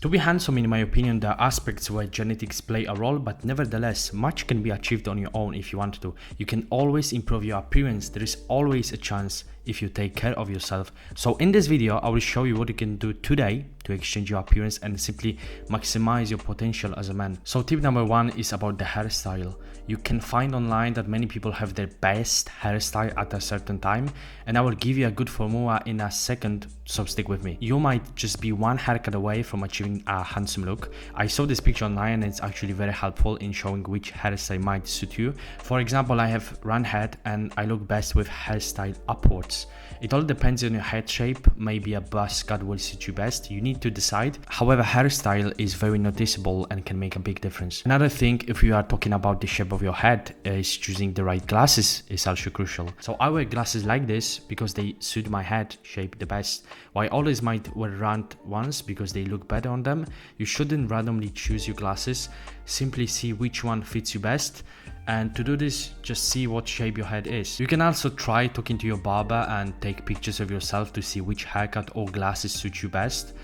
To be handsome, in my opinion, there are aspects where genetics play a role, but nevertheless, much can be achieved on your own if you want to. You can always improve your appearance. There is always a chance if you take care of yourself. So in this video, I will show you what you can do today to exchange your appearance and simply maximize your potential as a man. So tip number one is about the hairstyle. You can find online that many people have their best hairstyle at a certain time, and I will give you a good formula in a second, so stick with me. You might just be one haircut away from achieving a handsome look. I saw this picture online and it's actually very helpful in showing which hairstyle might suit you. For example, I have round head and I look best with hairstyle upwards. It all depends on your head shape. Maybe a buzz cut will suit you best. You need to decide. However, hairstyle is very noticeable and can make a big difference. Another thing, if you are talking about the shape of your head, is choosing the right glasses is also crucial. So I wear glasses like this because they suit my head shape the best. While others might wear round ones because they look better on them, you shouldn't randomly choose your glasses. Simply see which one fits you best. And to do this, just see what shape your head is. You can also try talking to your barber and take pictures of yourself to see which haircut or glasses suit you best,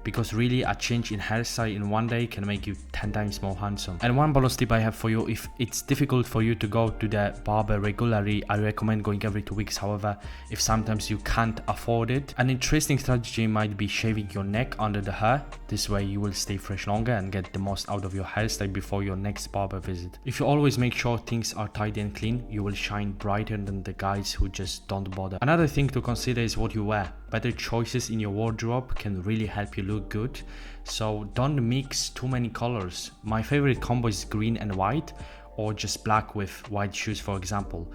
because really a change in hairstyle in one day can make you 10 times more handsome. And one bonus tip I have for you: if it's difficult for you to go to the barber regularly, I recommend going every 2 weeks. However, if sometimes you can't afford it, an interesting strategy might be shaving your neck under the hair. This way you will stay fresh longer and get the most out of your hairstyle before your next barber visit. If you always make sure things are tidy and clean, you will shine brighter than the guys who just don't bother. Another thing to consider is what you wear. Better choices in your wardrobe can really help you look good, so don't mix too many colors. My favorite combo is green and white, or just black with white shoes, for example.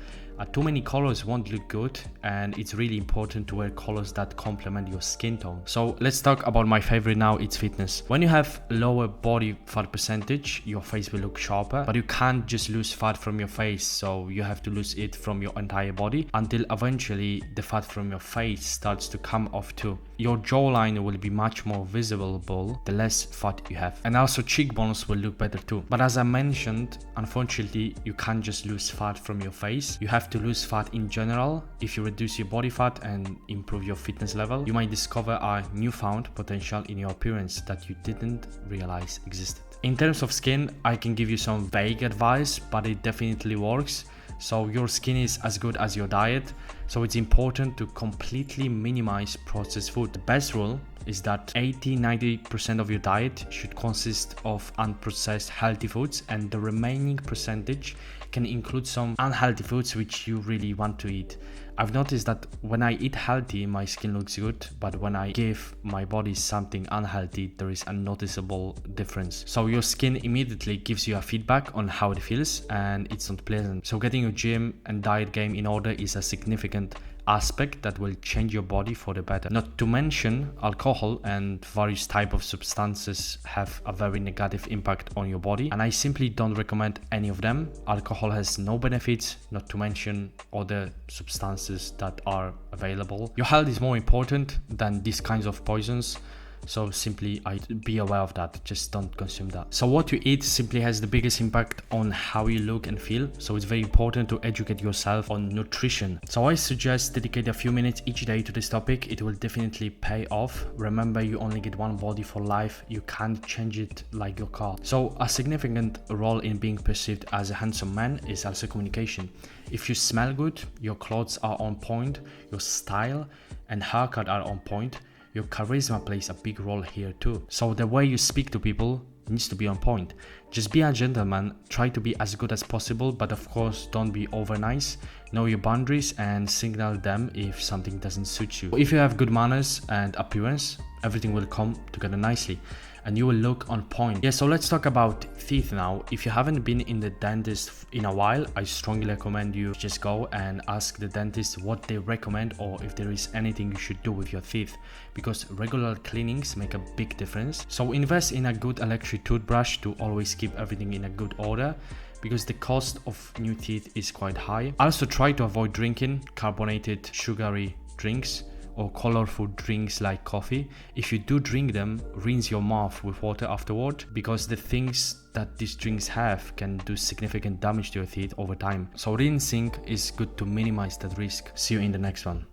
Too many colors won't look good, and it's really important to wear colors that complement your skin tone. So let's talk about my favorite now. It's fitness. When you have lower body fat percentage, your face will look sharper, but you can't just lose fat from your face, so you have to lose it from your entire body until eventually the fat from your face starts to come off too. Your jawline will be much more visible the less fat you have, and also cheekbones will look better too. But as I mentioned, unfortunately you can't just lose fat from your face. You have to lose fat in general. If you reduce your body fat and improve your fitness level, you might discover a newfound potential in your appearance that you didn't realize existed. In terms of skin, I can give you some vague advice, but it definitely works. So your skin is as good as your diet, so it's important to completely minimize processed food. The best rule is that 80-90% of your diet should consist of unprocessed healthy foods, and the remaining percentage can include some unhealthy foods which you really want to eat. I've noticed that when I eat healthy, my skin looks good, but when I give my body something unhealthy, there is a noticeable difference. So your skin immediately gives you a feedback on how it feels, and it's not pleasant. So getting your gym and diet game in order is a significant aspect that will change your body for the better. Not to mention, alcohol and various type of substances have a very negative impact on your body, and I simply don't recommend any of them. Alcohol has no benefits, not to mention other substances that are available. Your health is more important than these kinds of poisons, so simply be aware of that. Just don't consume that. So what you eat simply has the biggest impact on how you look and feel, so it's very important to educate yourself on nutrition. So I suggest dedicate a few minutes each day to this topic. It will definitely pay off. Remember, you only get one body for life. You can't change it like your car. So a significant role in being perceived as a handsome man is also communication. If you smell good, your clothes are on point, your style and haircut are on point, your charisma plays a big role here too. So the way you speak to people needs to be on point. Just be a gentleman, try to be as good as possible, but of course don't be over nice. Know your boundaries and signal them if something doesn't suit you. If you have good manners and appearance, everything will come together nicely and you will look on point. Yeah, so let's talk about teeth now. If you haven't been in the dentist in a while, I strongly recommend you just go and ask the dentist what they recommend, or if there is anything you should do with your teeth, because regular cleanings make a big difference. So invest in a good electric toothbrush to always keep everything in a good order, because the cost of new teeth is quite high. Also try to avoid drinking carbonated sugary drinks or colorful drinks like coffee. If you do drink them, rinse your mouth with water afterward, because the things that these drinks have can do significant damage to your teeth over time. So rinsing is good to minimize that risk. See you in the next one.